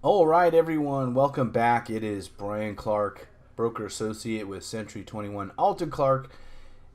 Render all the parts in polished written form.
All right, everyone, welcome back. It is Brian Clark, broker associate with Century 21 Alton Clark,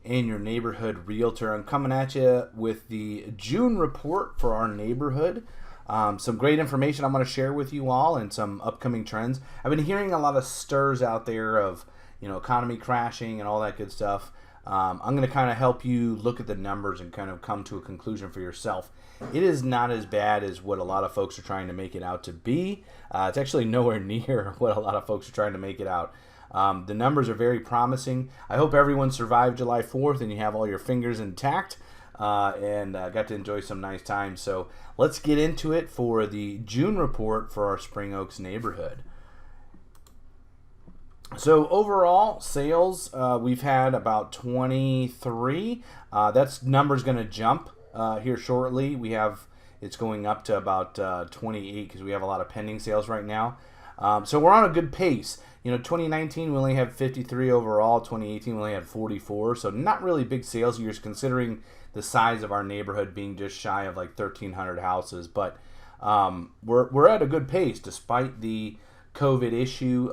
and your neighborhood realtor. I'm coming at you with the June report for our neighborhood. Some great information I'm going to share with you all and some upcoming trends. I've been hearing a lot of stirs out there of, economy crashing and all that good stuff. I'm going to kind of help you look at the numbers and kind of come to a conclusion for yourself. It is not as bad as what a lot of folks are trying to make it out to be. It's actually nowhere near what a lot of folks are trying to make it out. The numbers are very promising. I hope everyone survived July 4th and you have all your fingers intact and got to enjoy some nice time. So let's get into it for the June report for our Spring Oaks neighborhood. So overall sales, we've had about 23. That's number's going to jump here shortly. It's going up to about 28 because we have a lot of pending sales right now. So we're on a good pace. 2019 we only had 53 overall. 2018 we only had 44. So not really big sales years considering the size of our neighborhood being just shy of like 1,300 houses. But we're at a good pace despite the COVID issue.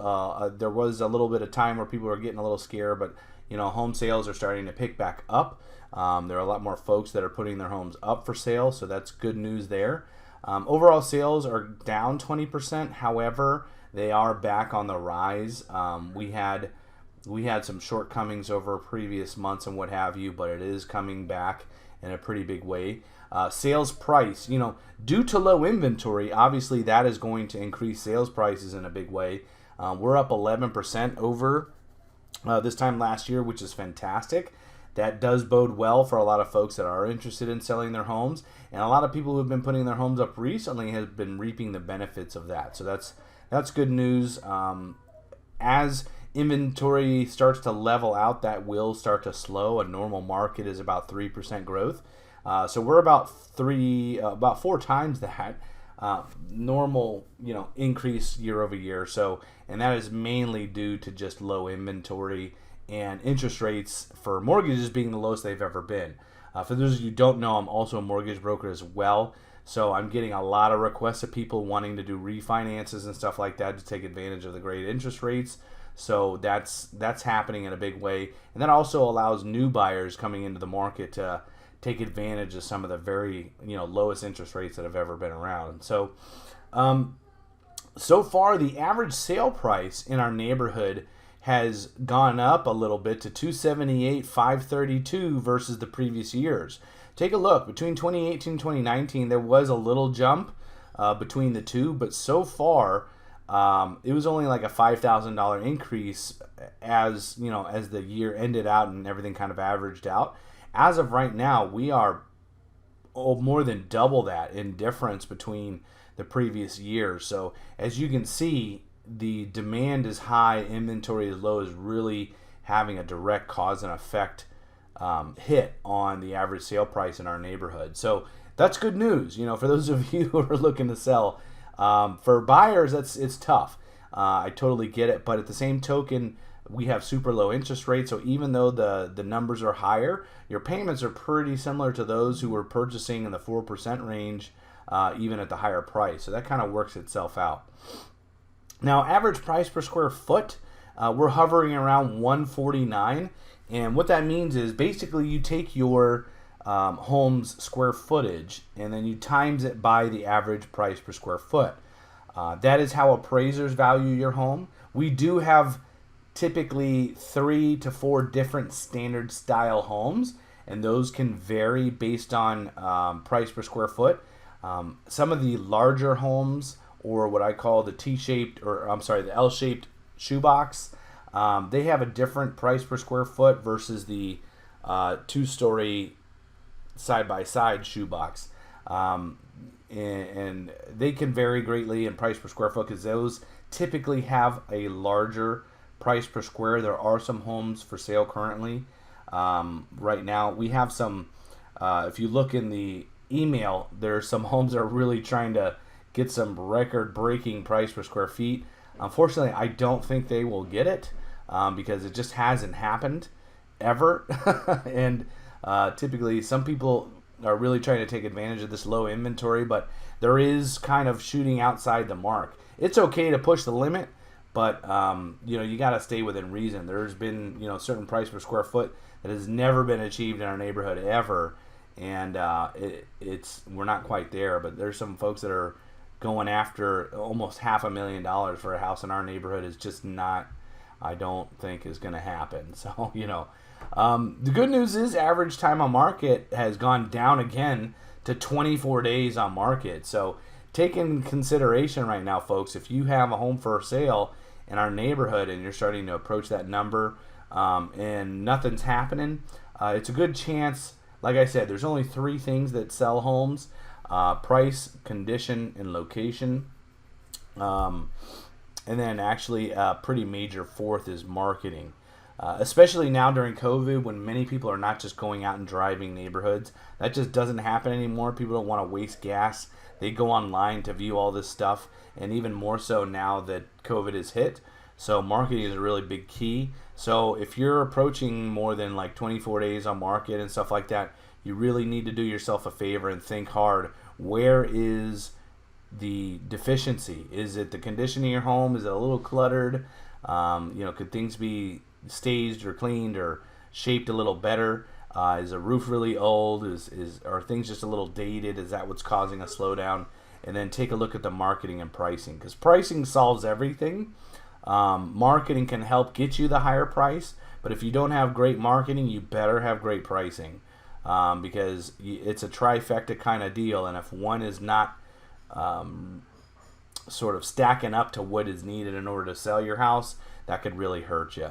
There was a little bit of time where people were getting a little scared, but home sales are starting to pick back up. There are a lot more folks that are putting their homes up for sale, so that's good news there. Overall sales are down 20%. However, they are back on the rise. We had some shortcomings over previous months and what have you, but it is coming back in a pretty big way. Sales price, due to low inventory, obviously that is going to increase sales prices in a big way. We're up 11% over this time last year, which is fantastic. That does bode well for a lot of folks that are interested in selling their homes, and a lot of people who have been putting their homes up recently have been reaping the benefits of that. So that's good news. As inventory starts to level out, that will start to slow. A normal market is about 3% growth. So we're about four times that normal, increase year over year. So, and that is mainly due to just low inventory and interest rates for mortgages being the lowest they've ever been. For those of you who don't know, I'm also a mortgage broker as well. So I'm getting a lot of requests of people wanting to do refinances and stuff like that to take advantage of the great interest rates. So that's happening in a big way. And that also allows new buyers coming into the market to take advantage of some of the very lowest interest rates that have ever been around. So so far the average sale price in our neighborhood has gone up a little bit to $278,532 versus the previous years. Take a look. Between 2018 and 2019 there was a little jump between the two, but so far it was only like a $5,000 increase as the year ended out and everything kind of averaged out. As of right now, we are more than double that in difference between the previous years. So as you can see, the demand is high, inventory is low, is really having a direct cause and effect hit on the average sale price in our neighborhood. So that's good news. For those of you who are looking to sell, for buyers, it's tough. I totally get it, but at the same token, we have super low interest rates, so even though the numbers are higher, your payments are pretty similar to those who were purchasing in the 4% range, even at the higher price. So that kind of works itself out. Now, average price per square foot, we're hovering around $149, and what that means is basically you take your home's square footage and then you times it by the average price per square foot. That is how appraisers value your home. We do have typically 3 to 4 different standard style homes, and those can vary based on price per square foot. Some of the larger homes, or what I call the the L-shaped shoebox, they have a different price per square foot versus the 2-story side-by-side shoebox. And they can vary greatly in price per square foot because those typically have a larger price per square. There are some homes for sale currently. Right now, we have some, if you look in the email, there's some homes that are really trying to get some record-breaking price per square feet. Unfortunately, I don't think they will get it because it just hasn't happened ever. And typically, some people are really trying to take advantage of this low inventory, but there is kind of shooting outside the mark. It's okay to push the limit, but you got to stay within reason. There's been certain price per square foot that has never been achieved in our neighborhood ever, and we're not quite there. But there's some folks that are going after almost $500,000 for a house in our neighborhood. Is just not, I don't think, is going to happen. So the good news is average time on market has gone down again to 24 days on market. So take in consideration right now, folks, if you have a home for sale in our neighborhood and you're starting to approach that number and nothing's happening, it's a good chance. Like I said, there's only 3 things that sell homes: price, condition, and location. And then actually a pretty major 4th is marketing. Especially now during COVID, when many people are not just going out and driving neighborhoods. That just doesn't happen anymore. People don't want to waste gas. They go online to view all this stuff, and even more so now that COVID has hit. So marketing is a really big key. So if you're approaching more than like 24 days on market and stuff like that, you really need to do yourself a favor and think hard. Where is the deficiency? Is it the condition of your home? Is it a little cluttered? Could things be staged or cleaned or shaped a little better? Is the roof really old? Are things just a little dated? Is that what's causing a slowdown? And then take a look at the marketing and pricing, because pricing solves everything. Marketing can help get you the higher price, but if you don't have great marketing, you better have great pricing, because it's a trifecta kind of deal. And if one is not sort of stacking up to what is needed in order to sell your house, that could really hurt you.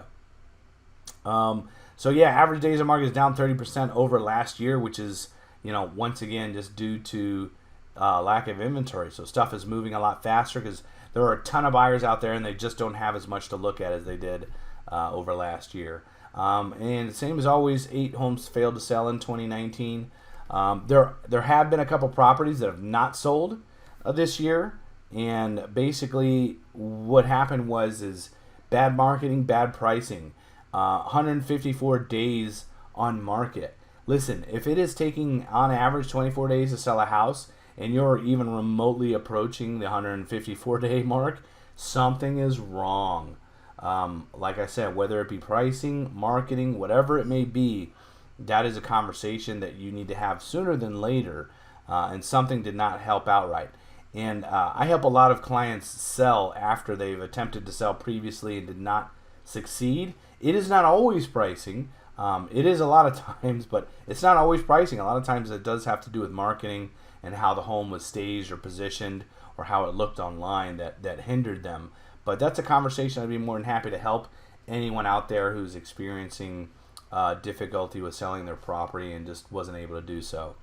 Average days on market is down 30% over last year, which is, once again, just due to lack of inventory. So stuff is moving a lot faster because there are a ton of buyers out there and they just don't have as much to look at as they did over last year. And same as always, 8 homes failed to sell in 2019. There have been a couple properties that have not sold this year. And basically what happened is bad marketing, bad pricing. 154 days on market. Listen, if it is taking on average 24 days to sell a house and you're even remotely approaching the 154 day mark, something is wrong. Like I said, whether it be pricing, marketing, whatever it may be, that is a conversation that you need to have sooner than later, and something did not help out right. And I help a lot of clients sell after they've attempted to sell previously and did not succeed. It is not always pricing. It is a lot of times, but it's not always pricing. A lot of times it does have to do with marketing and how the home was staged or positioned or how it looked online that hindered them. But that's a conversation I'd be more than happy to help anyone out there who's experiencing difficulty with selling their property and just wasn't able to do so.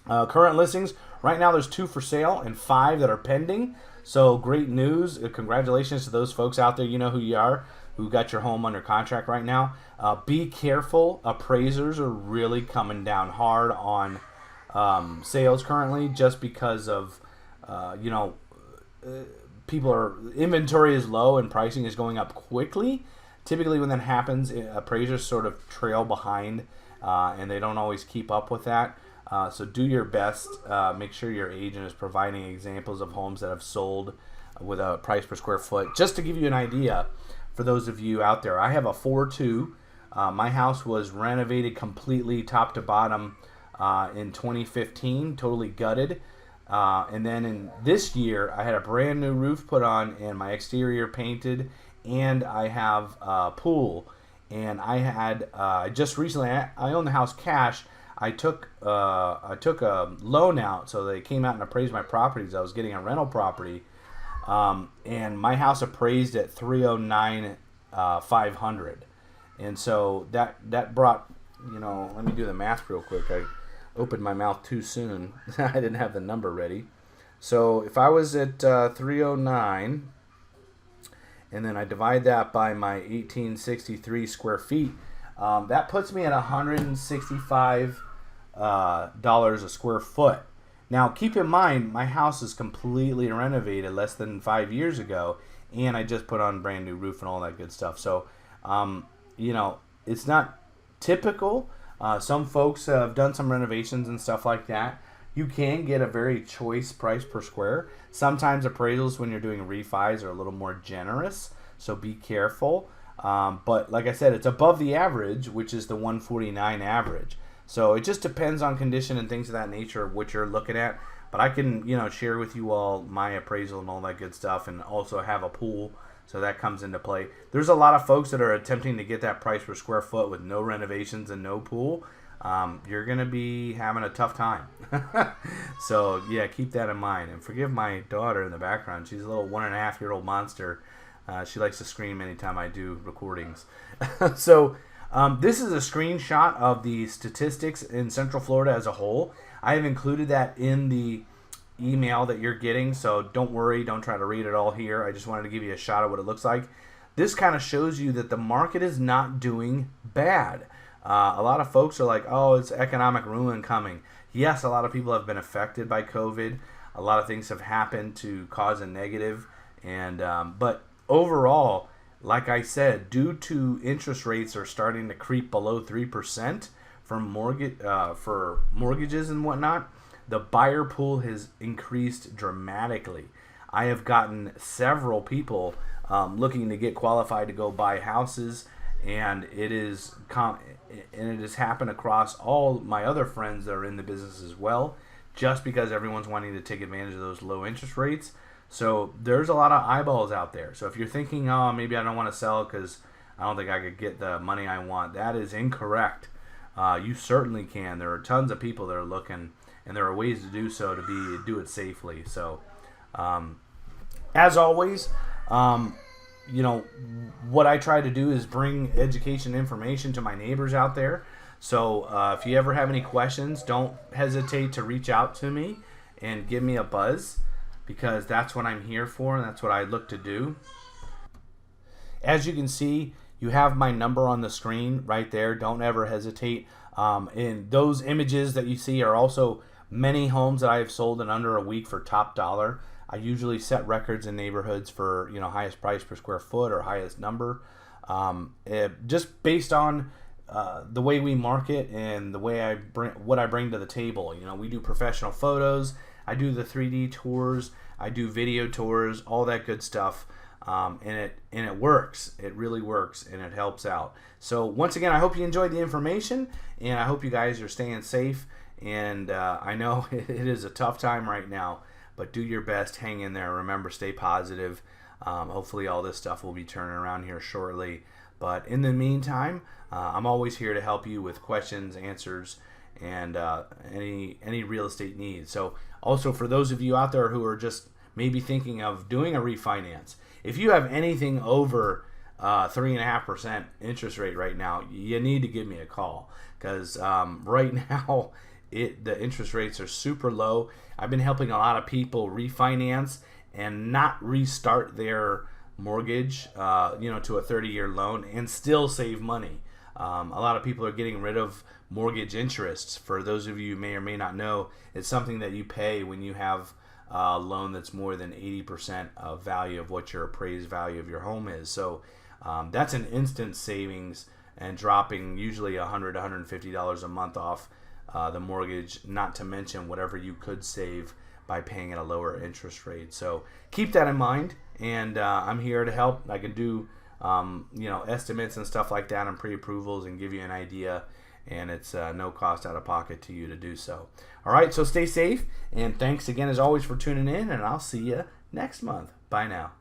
Current listings, right now there's 2 for sale and 5 that are pending. So great news. Congratulations to those folks out there. You know who you are, who got your home under contract right now. Be careful. Appraisers are really coming down hard on sales currently, just because of inventory is low and pricing is going up quickly. Typically when that happens, appraisers sort of trail behind and they don't always keep up with that. So do your best. Make sure your agent is providing examples of homes that have sold with a price per square foot. Just to give you an idea, for those of you out there, I have a 4.2. My house was renovated completely top to bottom in 2015, totally gutted. And then in this year, I had a brand new roof put on and my exterior painted, and I have a pool. And I had just recently, I own the house cash. I took a loan out, so they came out and appraised my properties. I was getting a rental property, and my house appraised at $309,500, and so that brought, let me do the math real quick. I opened my mouth too soon. I didn't have the number ready. So if I was at 309, and then I divide that by my 1863 square feet, that puts me at $165 a square foot. Now, keep in mind, my house is completely renovated less than 5 years ago, and I just put on brand new roof and all that good stuff. So, it's not typical, Some folks have done some renovations and stuff like that. You can get a very choice price per square. Sometimes appraisals when you're doing refis are a little more generous, so be careful. But like I said, it's above the average, which is the 149 average. So it just depends on condition and things of that nature of what you're looking at. But I can, share with you all my appraisal and all that good stuff, and also have a pool, so that comes into play. There's a lot of folks that are attempting to get that price per square foot with no renovations and no pool. You're going to be having a tough time. So, yeah, keep that in mind. And forgive my daughter in the background. She's a little 1.5-year-old monster. She likes to scream anytime I do recordings. So, this is a screenshot of the statistics in Central Florida as a whole. I have included that in the email that you're getting, so don't worry. Don't try to read it all here. I just wanted to give you a shot of what it looks like. This kind of shows you that the market is not doing bad. A lot of folks are like, oh, it's economic ruin coming. Yes, a lot of people have been affected by COVID. A lot of things have happened to cause a negative. But overall, like I said, due to interest rates are starting to creep below 3% for mortgages and whatnot, the buyer pool has increased dramatically. I have gotten several people looking to get qualified to go buy houses, and it has happened across all my other friends that are in the business as well, just because everyone's wanting to take advantage of those low interest rates. So there's a lot of eyeballs out there. So if you're thinking, oh, maybe I don't want to sell because I don't think I could get the money I want, that is incorrect. You certainly can. There are tons of people that are looking, and there are ways to do so to do it safely. So as always, what I try to do is bring education information to my neighbors out there. So if you ever have any questions, don't hesitate to reach out to me and give me a buzz, because that's what I'm here for, and that's what I look to do. As you can see, you have my number on the screen right there. Don't ever hesitate. And those images that you see are also many homes that I have sold in under a week for top dollar. I usually set records in neighborhoods for highest price per square foot or highest number, just based on the way we market and the way what I bring to the table. We do professional photos. I do the 3D tours. I do video tours. All that good stuff. And it works. It really works, and it helps out. So once again, I hope you enjoyed the information, and I hope you guys are staying safe. And I know it is a tough time right now, but do your best. Hang in there. Remember, stay positive. Hopefully all this stuff will be turning around here shortly. But in the meantime, I'm always here to help you with questions, answers, and any real estate needs. So also for those of you out there who are just maybe thinking of doing a refinance, if you have anything over 3.5% interest rate right now, you need to give me a call, because right now the interest rates are super low. I've been helping a lot of people refinance and not restart their mortgage, to a 30-year loan and still save money. A lot of people are getting rid of mortgage interests. For those of you who may or may not know, it's something that you pay when you have a loan that's more than 80% of value of what your appraised value of your home is. So that's an instant savings, and dropping usually $100 to $150 a month off the mortgage, not to mention whatever you could save by paying at a lower interest rate. So keep that in mind, and I'm here to help. I can do estimates and stuff like that and pre-approvals and give you an idea, and it's no cost out of pocket to you to do so. All right, so stay safe, and thanks again as always for tuning in, and I'll see you next month. Bye now.